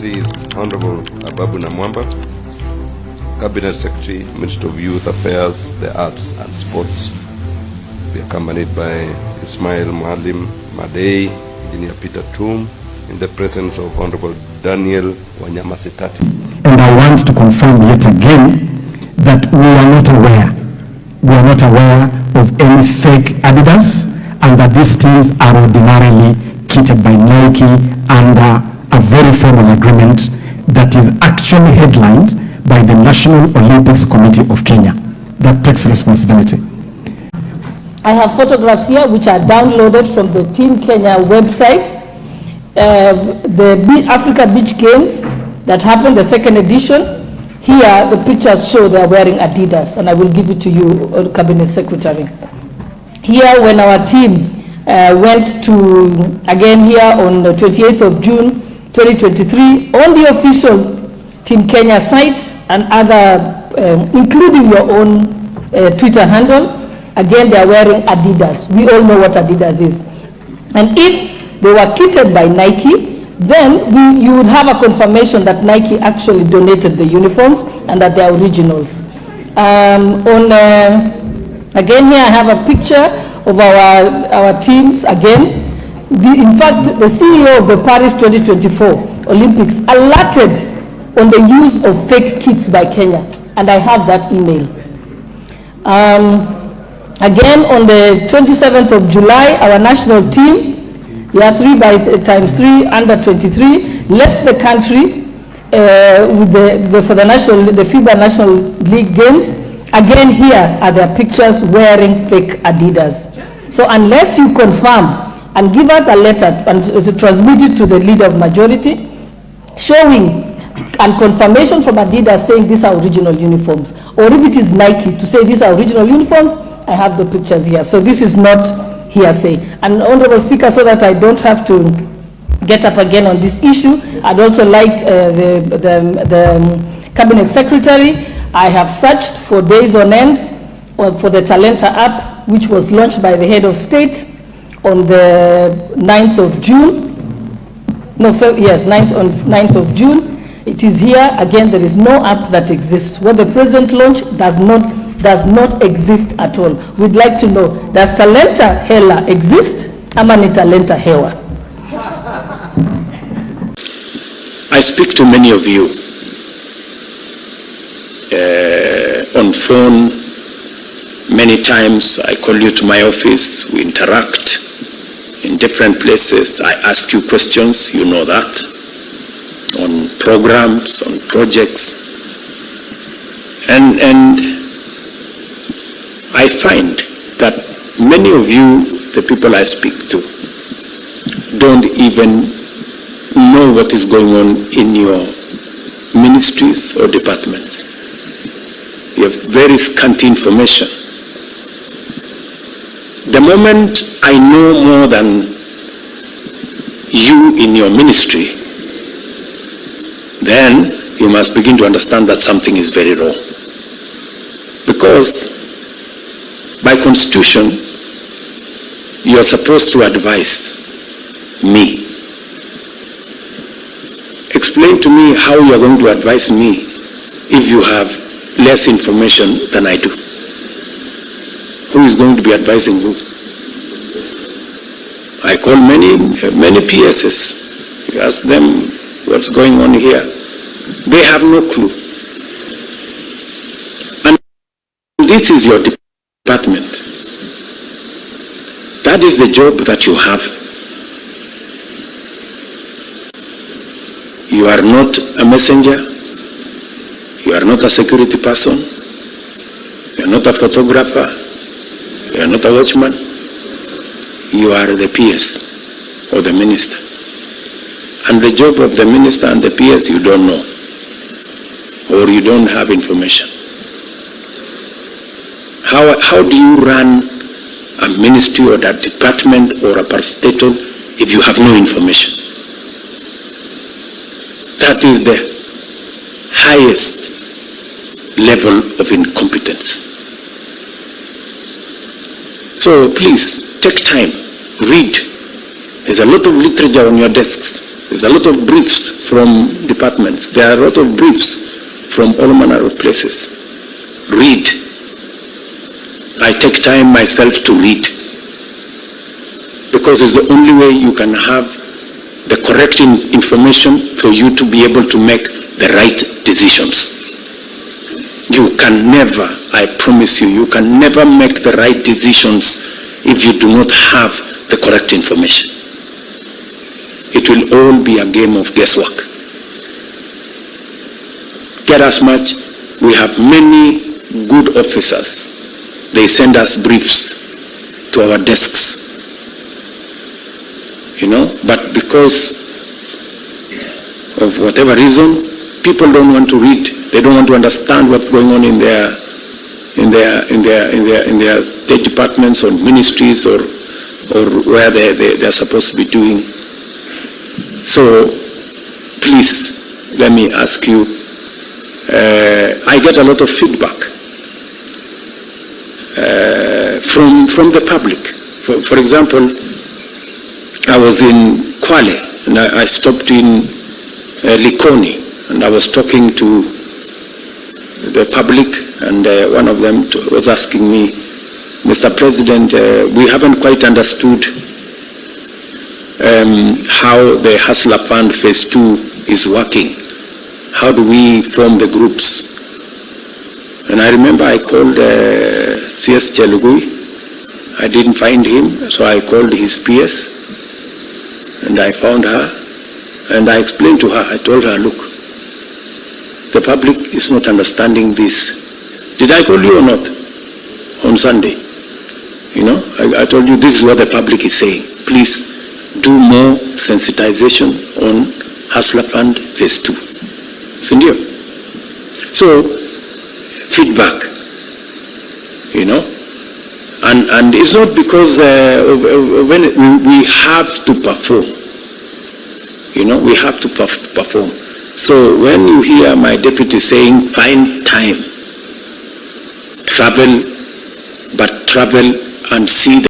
Is Honorable Ababu na Mwamba, Cabinet Secretary, Minister of Youth Affairs, the Arts and Sports. Be accompanied by Ismail Muhalim Madei, Engineer Peter Tum, in the presence of Honorable Daniel Wanyama Sitati. And I want to confirm yet again that we are not aware of any fake Adidas, and that these teams are ordinarily kitted by Nike under a very formal agreement that is actually headlined by the National Olympics Committee of Kenya that takes responsibility. I have photographs here which are downloaded from the Team Kenya website. The Africa Beach Games that happened, the second edition. Here the pictures show they are wearing Adidas, and I will give it to you, Cabinet Secretary. Here when our team went to, again here on the 28th of June 2023, on the official Team Kenya site and other, including your own Twitter handle, again they are wearing Adidas. We all know what Adidas is. And if they were kitted by Nike, then you would have a confirmation that Nike actually donated the uniforms and that they are originals. Again here I have a picture of our teams again. In fact, the CEO of the Paris 2024 Olympics alerted on the use of fake kits by Kenya, and I have that email. Again, on the 27th of July, our national team, 3x3 under 23, left the country for the FIBA National League Games. Again, here are their pictures wearing fake Adidas. So unless you confirm and give us a letter and to transmit it to the leader of majority, showing and confirmation from Adidas saying these are original uniforms, or if it is Nike to say these are original uniforms, I have the pictures here. So this is not hearsay. And Honorable Speaker, so that I don't have to get up again on this issue, I'd also like the Cabinet Secretary. I have searched for days on end for the Talenta app, which was launched by the head of state on the 9th of June. No, yes, 9th of June. It is here. Again, there is no app that exists. What the president launched does not exist at all. We'd like to know, does Talenta Hela exist? Ama ni Talenta Hewa? I speak to many of you on phone. Many times I call you to my office, we interact in different places. I ask you questions, you know that, on programs, on projects. And I find that many of you, the people I speak to, don't even know what is going on in your ministries or departments. You have very scanty information. The moment I know more than you in your ministry, then you must begin to understand that something is very wrong. Because by constitution, you are supposed to advise me. Explain to me how you are going to advise me if you have less information than I do. Who is going to be advising who? I call many PSs. You ask them what's going on here. They have no clue. And this is your department. That is the job that you have. You are not a messenger. You are not a security person. You are not a photographer. You are not a watchman. You are the PS or the minister. And the job of the minister and the PS you don't know, or you don't have information. How do you run a ministry or a department or a parastatal if you have no information? That is the highest level of incompetence. So please, take time, read. There's a lot of literature on your desks. There's a lot of briefs from departments. There are a lot of briefs from all manner of places. Read. I take time myself to read, because it's the only way you can have the correct information for you to be able to make the right decisions. You can never, I promise you, you can never make the right decisions if you do not have the correct information. It will all be a game of guesswork. Get as much. We have many good officers. They send us briefs to our desks, but because of whatever reason, people don't want to read. They don't want to understand what's going on in their state departments or ministries or where they're supposed to be doing. So please, let me ask you, I get a lot of feedback from the public. For example, I was in Kwake and I stopped in Likoni, and I was talking to the public, and one of them was asking me, Mr. President, we haven't quite understood how the Hustler Fund Phase 2 is working. How do we form the groups? And I remember I called CS Chelugui. I didn't find him, so I called his PS, and I found her, and I explained to her, I told her, look, the public is not understanding this. Did I call you or not? On Sunday. I told you this is what the public is saying. Please do more sensitization on Hustler Fund Phase 2. Sindio? So, feedback, and it's not because when we have to perform, we have to perform. So when you hear my deputy saying, find time, travel, but travel and see the